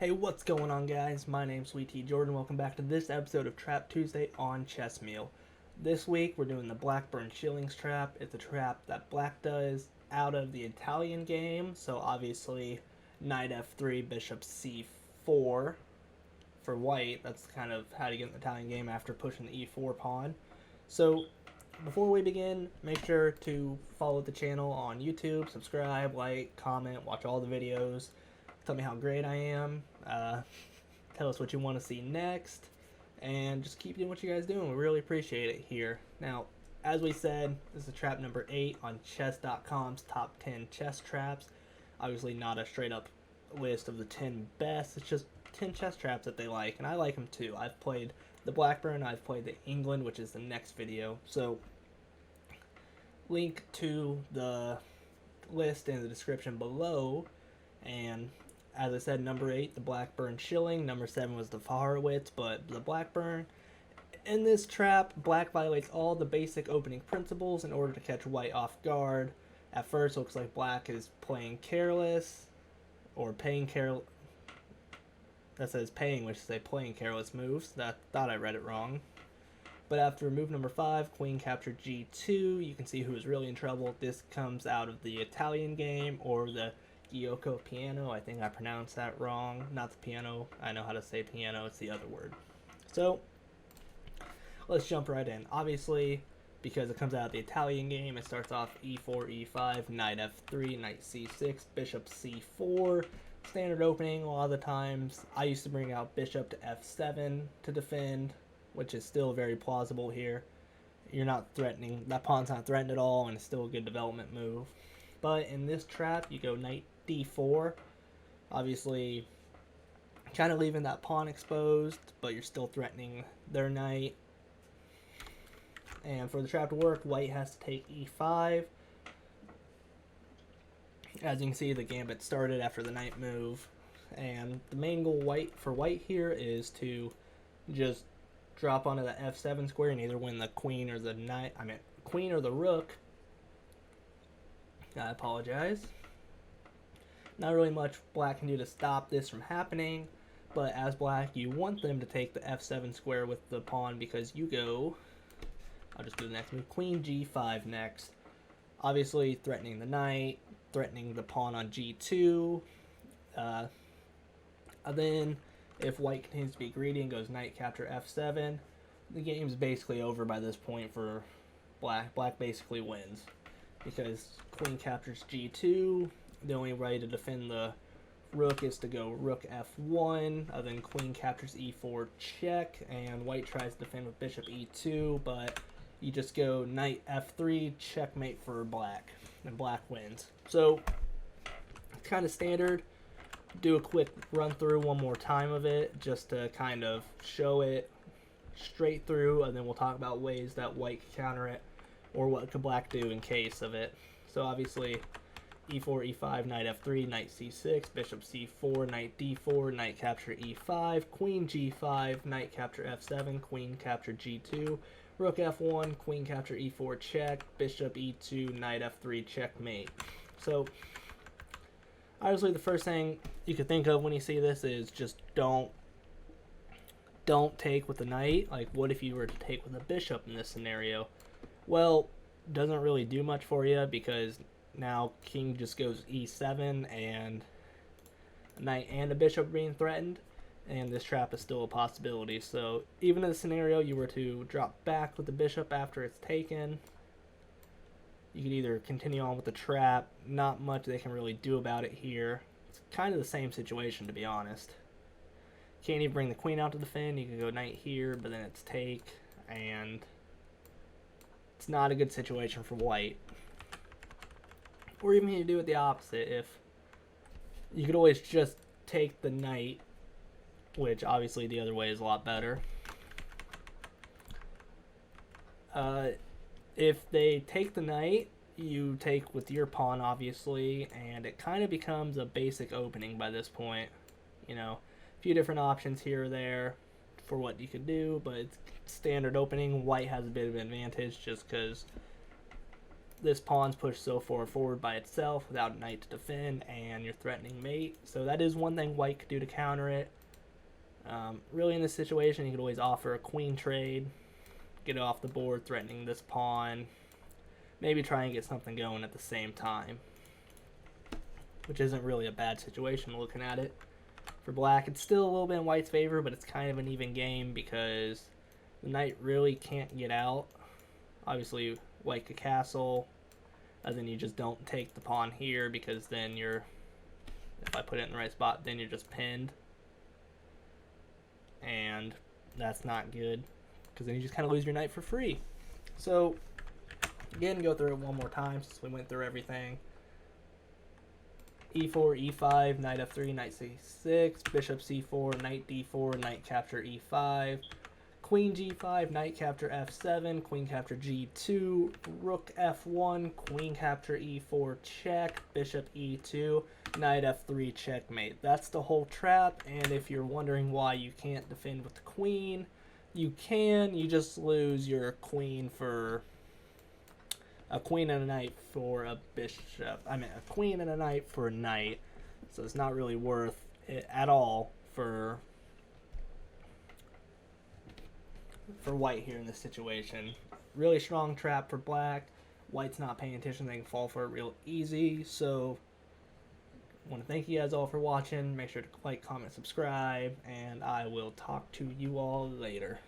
Hey, what's going on, guys? My name's Sweet Tea Jordan. Welcome back to this episode of Trap Tuesday on Chess Meal. This week, we're doing the BlackBurne Shilling Trap. It's a trap that Black does out of the Italian game. So obviously, Knight F3, Bishop C4 for White. That's kind of how to get in the Italian game after pushing the E4 pawn. So before we begin, make sure to follow the channel on YouTube, subscribe, like, comment, watch all the videos. Tell me how great I am. Tell us what you want to see next. And just keep doing what you guys doing. We really appreciate it here. Now, as we said, this is trap number 8 on chess.com's top 10 chess traps. Obviously not a straight up list of the 10 best. It's just 10 chess traps that they like. And I like them too. I've played the BlackBurne. I've played the England, which is the next video. So, link to the list in the description below. And as I said, number 8, the BlackBurne Shilling. Number 7 was the Faharowitz, but the BlackBurne. In this trap, Black violates all the basic opening principles in order to catch White off guard. At first, it looks like Black is playing careless, or paying careless. That says paying, which is playing careless moves. That thought I read it wrong. But after move number 5, Queen captured G2, you can see who is really in trouble. This comes out of the Italian game, or the Gyoko piano. I think I pronounced that wrong. Not the piano. I know how to say piano. It's the other word. So, let's jump right in. Obviously, because it comes out of the Italian game, it starts off E4, E5, Knight F3, Knight C6, Bishop C4. Standard opening a lot of the times. I used to bring out Bishop to F7 to defend, which is still very plausible here. You're not threatening. That pawn's not threatened at all, and it's still a good development move. But in this trap, you go Knight D4, obviously kind of leaving that pawn exposed, but you're still threatening their knight. And for the trap to work, White has to take E5. As you can see, the gambit started after the knight move, and the main goal for White here is to just drop onto the F7 square and either win the queen or the knight. Queen or the rook. I apologize. Not really much Black can do to stop this from happening, but as Black, you want them to take the F7 square with the pawn because you go, I'll just do the next move, Queen G5 next. Obviously threatening the knight, threatening the pawn on G2. Then, if White continues to be greedy and goes Knight capture F7, the game's basically over by this point for Black. Black basically wins because Queen captures G2. The only way to defend the rook is to go Rook F1, then Queen captures E4 check, and White tries to defend with Bishop E2, but you just go Knight F3, checkmate for Black, and Black wins. So, it's kind of standard. Do a quick run through one more time of it, just to kind of show it straight through, and then we'll talk about ways that White can counter it, or what could Black do in case of it. So obviously, E4, E5, Knight F3, Knight C6, Bishop C4, Knight D4, Knight capture E5, Queen G5, Knight capture F7, Queen capture G2, Rook F1, Queen capture E4 check, Bishop E2, Knight F3 checkmate. So, obviously the first thing you could think of when you see this is just don't take with the knight. Like, what if you were to take with a bishop in this scenario? Well, doesn't really do much for you because now king just goes E7 and a knight and a bishop being threatened, and this trap is still a possibility. So even in the scenario you were to drop back with the bishop after it's taken, you could either continue on with the trap. Not much they can really do about it here. It's kind of the same situation, to be honest. Can't even bring the queen out to defend. You can go knight here, but then it's take, and it's not a good situation for White. Or even you do it the opposite. If you could always just take the knight, which obviously the other way is a lot better. If they take the knight, you take with your pawn, obviously, and it kind of becomes a basic opening by this point. You know, a few different options here or there for what you could do, but it's standard opening. White has a bit of an advantage just because this pawn's pushed so far forward by itself without a knight to defend, and you're threatening mate. So that is one thing white could do to counter it. Really, in this situation, you could always offer a queen trade, get it off the board, threatening this pawn. Maybe try and get something going at the same time, which isn't really a bad situation looking at it. For black, it's still a little bit in white's favor, but it's kind of an even game because the knight really can't get out. Obviously, white could castle, and then you just don't take the pawn here because then you're, if I put it in the right spot, then you're just pinned. And that's not good because then you just kind of lose your knight for free. So, again, go through it one more time since we went through everything. E4, E5, knight F3, knight C6, bishop C4, knight D4, knight capture E5, queen G5, knight capture F7, queen capture G2, rook F1, queen capture E4 check, bishop E2, knight F3 checkmate. That's the whole trap, and if you're wondering why you can't defend with the queen, you can. You just lose your queen for a queen and a knight for a bishop. I mean, a queen and a knight for a knight. So it's not really worth it at all for white here in this situation. Really strong trap for black. White's not paying attention. They can fall for it real easy. So I want to thank you guys all for watching. Make sure to like, comment, subscribe, and I will talk to you all later.